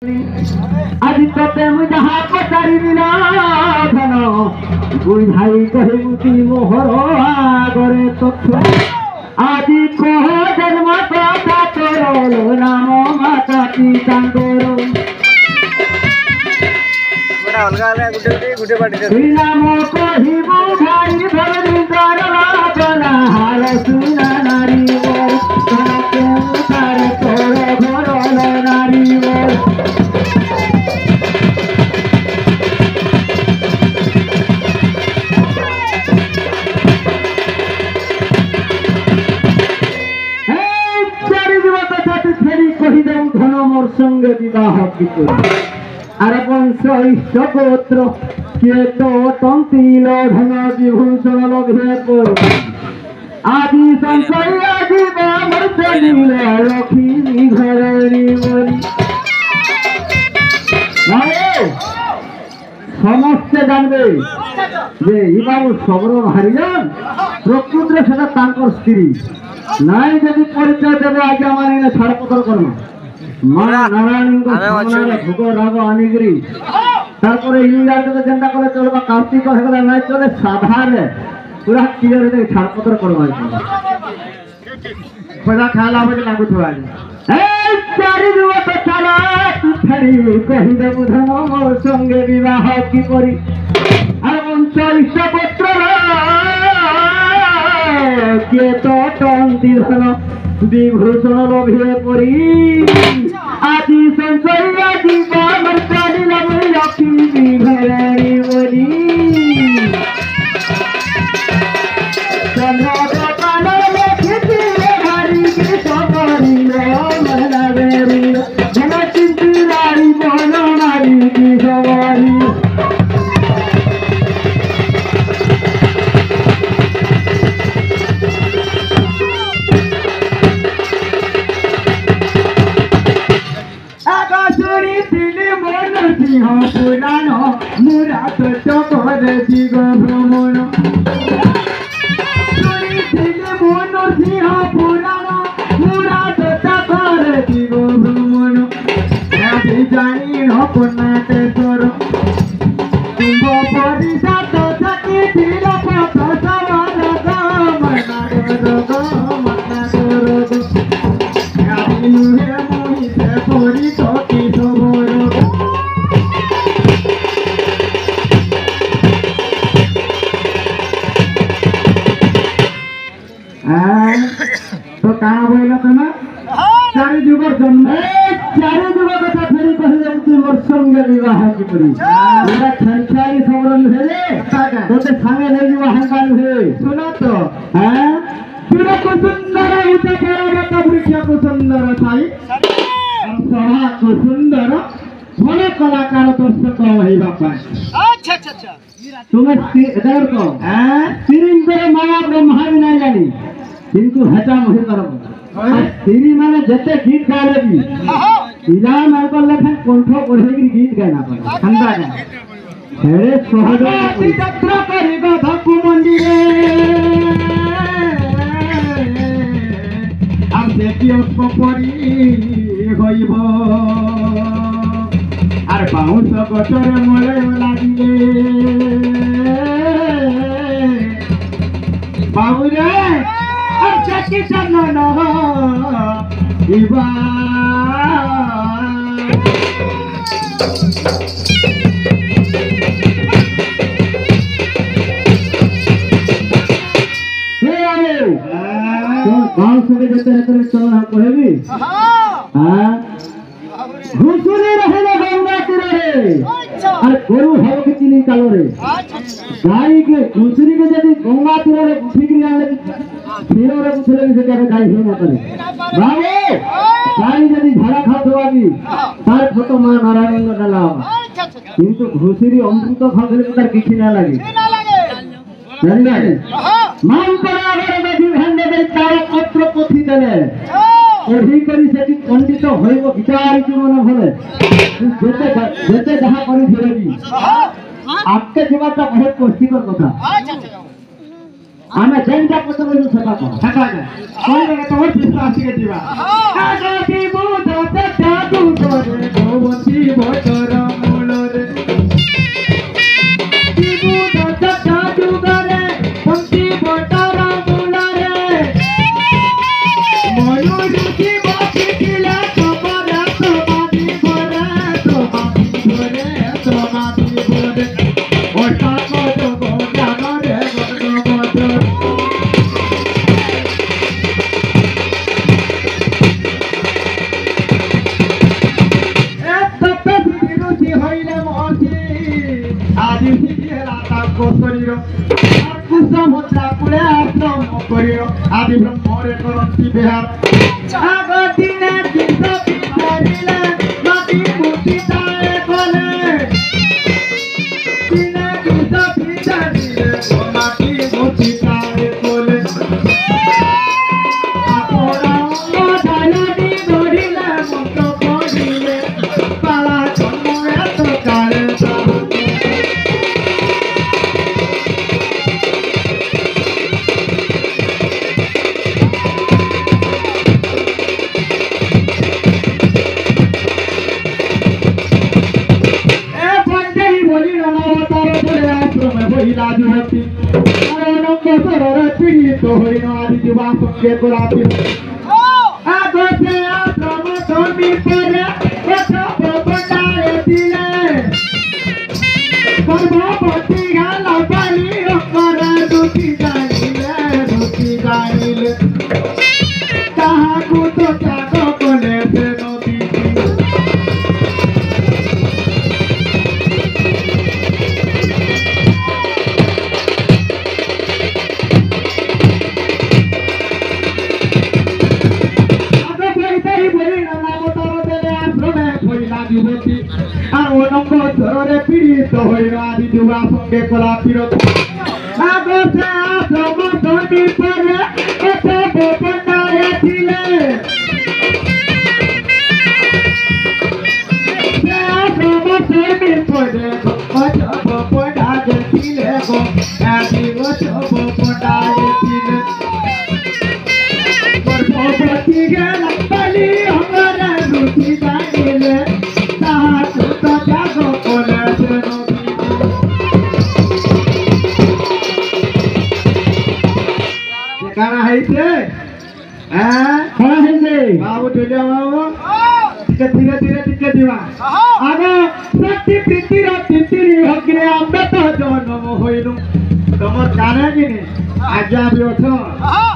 आज तोते मुझा पचारि बिना धन बुझाई कहिबुती मोहर आगरे तथ्य आज कह जन्म कथा तोर नाम माता पितांकर नाम कहिबु भाई भगवंतर राजना हाल सुना नारी तार तोर घर नारी संगे विवाह की आर वंश इष्ट गोत्र केत तंतिल धन विभूषण लभे आदि संशय जीवन लक्ष्मी घरी समस्ते जानबे जे इबाबू सबरो भारिजन प्रकृत से स्त्री नाई जदि परिचय देवे आज्ञा मानी छाड़पत्र करना माँ नारायण को भोग राग आनिकी जेनटा करे चलबा कार्तिक ना चले साधारे पूरा क्लियर छाड़पत्र करवा पैसा खाला लगुवा चारि जुवक चला तुछड़ी कहीदेबु धन मोर संगे विवाह की करी वंश इष्ट पुत्र किए तो तंती धन विभूषण लभे परी आदि संशय जीवन लक्ष्मी घरी बोली पुराण मुरा चकर जीव भ्रमण मन सिंह पुराण मुरा चकर जीव भ्रमण जानी पुनाटेश्वर कुंभ परिषद सखी थिल पथ सवाल मोहित परी सखी सबर तो कहाँ बोला था ना चारि जुगर जन्म चारि जुगर कथा फेरी कहि जाउती मोर संगे विवाह की परी एटा छंछारी समरण भेले तोते संगे ले विवाह काल हे सुना तो हैं सुना को सुंदर उते केरा का वृक्ष को सुंदर थाई सभा को सुंदर भले कलाकार दर्शक है बापा अच्छा तुम्हें देर को हैं सिरिंग पे माया ब्रह्मा भी नहीं जानी किंतु हेटा मही करब स्त्री माने जते गीत गाले भी पिला मान को लेखन कंठ पढ़े गीत गाना पड़े ठंडा गाना हेरे सोहाग यात्रा करिबा भक्ति मंदिरे हम देखियो पपरी होइब आर बाउंस गटरे मले लागिले बाबू रे अच्छा किसान न इबा गाँव से जते रहते चल हम कहबी हां घुसुनी रहले गंगा तीरे और गोरु हव के चिनी कालो रे गाय के घुसुनी के जदी गंगा तीरे रे उठी के आले फिर रे उठले से के गाय हो मत रे बाबू गाय जदी झाड़ा खात होबी तार फोटो मां नारायण को डाला किंतु घुसुरी अमृत खाले तार किछि ना लागे मान परागर में विभंडे दे तार पत्र पोथी देले एही करी सेठी पंडित होइबो विचार जीवन भले जेते जेते जहा करी धीरेबी आपके जीवनटा बहुत कष्टकर कथा आमे जेंटा पत्र में सका को सका के कोई ने तो ठीक आसी के जीवा आगति बुध पे जादू करे भगवती को शरीर कुसमुद्रा कुले आश्रम करियो आदि ब्रह्मरे करन्ति बिहार आगतिने चित्त विचारिले नदी मुक्ति ताए कोले दिने चित्त विचारिले नदी मुक्ति ताए कोले आपोरा धायनी धरिले मंत्र पढ़िले पाला जन्म एत काले जुवती पीड़ित हरिण आदि युवा संगे गुलाबी आगो से आश्रम धर्मी पर बनाए दिले गर्भवती गाला बाली कर दुखी जानिले कहाँ को तो त्याग कले से नदी युवती और ओनंग धरे पीड़ित हरिण आदि युवा संगे कला पीड़ित आगो से आश्रम धर्मी पर बनाए दिले आश्रम धर्मी पर बनाए दिले गो आदि बनाए दिले गर्भवती गेला बलि हमरा रुचि जानिले काना है थे हां कौन है जे बाबू ढोलिया बाबू धीरे धीरे टिके दिवा आगे सत्य प्रीति रो तितिरी हगरे आंबे तो जन्म होइनु तमर काने कि ने आज्ञा भी अछो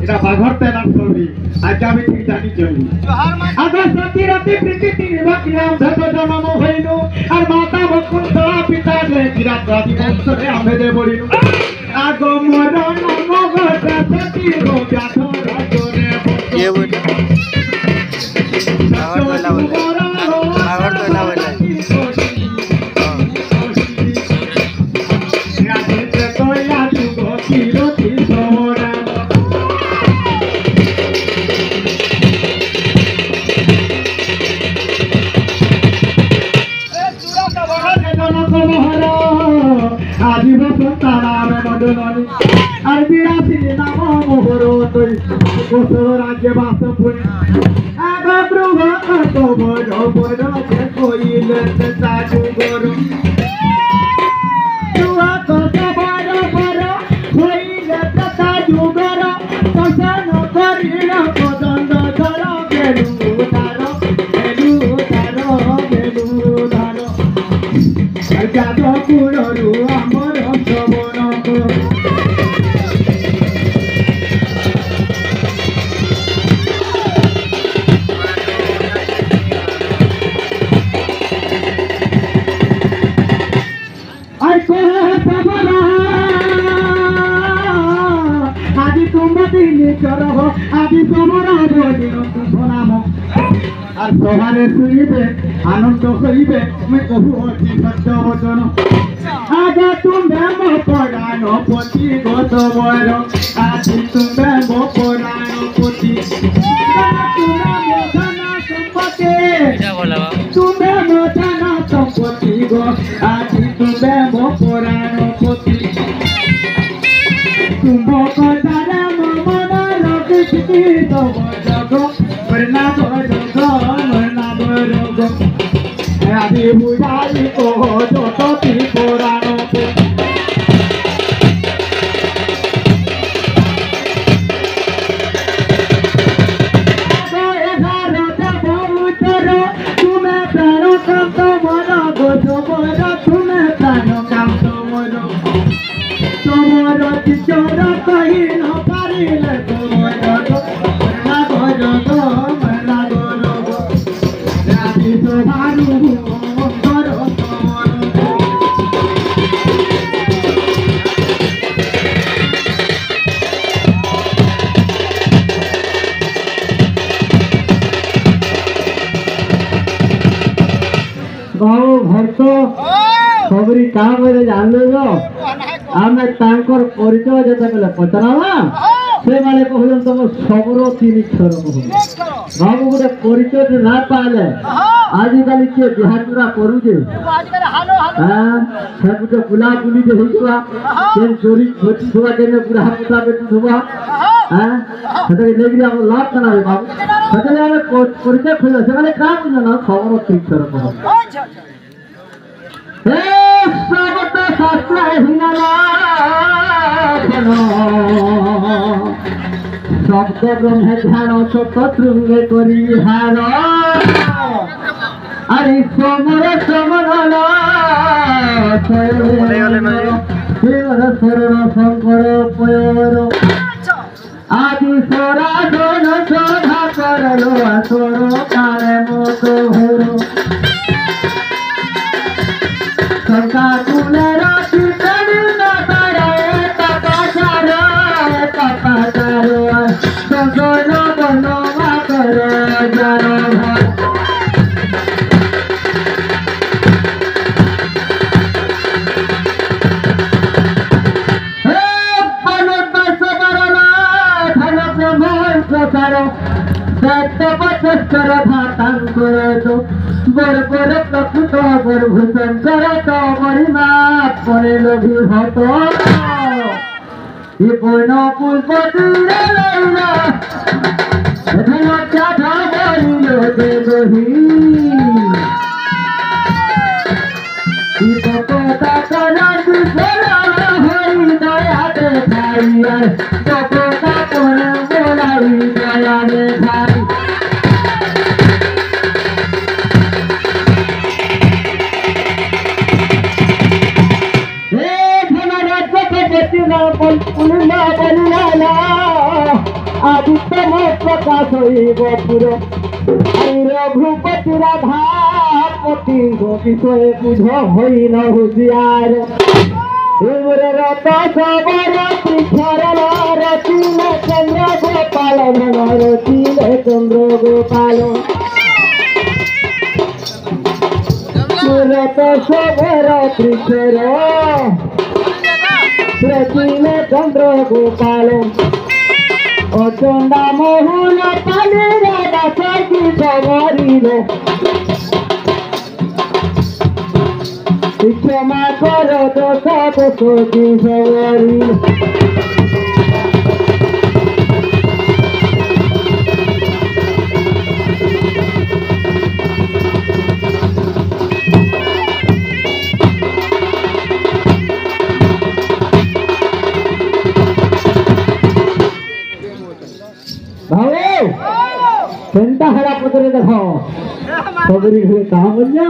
एटा बाघर तेना सरी आज्ञा भी ठीक जानी चली आगे सत्य रति प्रीति तिरी हगरे आंबे तो जन्म होइनु और माता बकुंतला पिता जे किरात आदि वंश रे आंबे दे बडिनु आगो मरण मगत सती रो व्याधो राजोरे ये बोल आगर तो लावला राधे तो या तू गोती रोती सोरा ए चूड़ा का बड़ा जन को मोहरा आदि बसंतारा में मदननी আর বিরাসী নাম মোহর তৈ গোসল রাজ্যে বাস পুনি আগ প্রভু কত বড় বড় যে কইলে সাজু গরু তুয়া কত বড় বড় কইলে সাজু গরু পছন্দ করিল পদন্দ ধর গেলু ধার জাত কুড়রু আমার শ্রবণ आदि तुम दिन करह आदि तुमरा बोलिनो सुनाम আর সহারে শুইবে আনন্দ করিবে আমি কহু অতি সত্য বচন আগে তুমি মো পরাণ পতি গত বর আদি তুমি মো পরাণ পতি তুমি মো ধন সম্পত্তি গো আদি তুমি মো পরাণ পতি तुम कथारे मन रखी तब जग मरना भरग आदि बुझाई कह जत पुराण तुम्हें प्राण कांत मर गोज मर तुम्हें प्राण कांत मर तमर चिचर कही न पारिले तमर मरना भरग राधि तो भानु अंतर तमर बाबू घर तो सबरी काम में जानले जो आमे तांकर परिचय जते बेले पचरावा से माने कहलन तुम सबरो 3 अक्षर कहो बाबू गोटे परिचय ना पाले आजिकाली के बिहारपुरा करू जे हां सब तो बुला बुली जे होइबा के चोरी छोटी हुआ के बुढ़ा पुता बेटी हुआ हां सदे लेगी हम लाभ कना रे बाबू सदे हमें परिचय खोले से माने का बुझना सबरो 3 अक्षर कहो हे स्वागत शास्त्र हिनाना शब्द ब्रह्म ध्यान चतुर्ंगे परिहार अरे समर समरला शरण शंकर पयर आदि सराधन सधा करलो असर काले मत भरो शंका तुले राखी तनी न तारे तपचार सगन बनवा कर जन सत्यपचस्कर भातांकर बरबर प्रकृत गर्भूशंकर तो महिमा परे लोभी हत ये बन पुष्पतीरे लैला धन चाठा बलिलो देवही पता करा दुसरा हरि दया देखाइया पता कर बोलाई दया देखाई आदित्य प्रकाश रघुपति राधापति विषय बुझ हई न हुसियार रत सबर पृथर रचिल चंद्र गोपाल धन रचिल चंद्र गोपाल रत सबर पृथर रचिल चंद्र गोपाल चंदा मोहन पाले राधा सखी सवरिल क्षमा कर दोष सखी सवरिल भाऊ चिंता हरा पुत्र देखो सबरी घरे कहाँ बन जा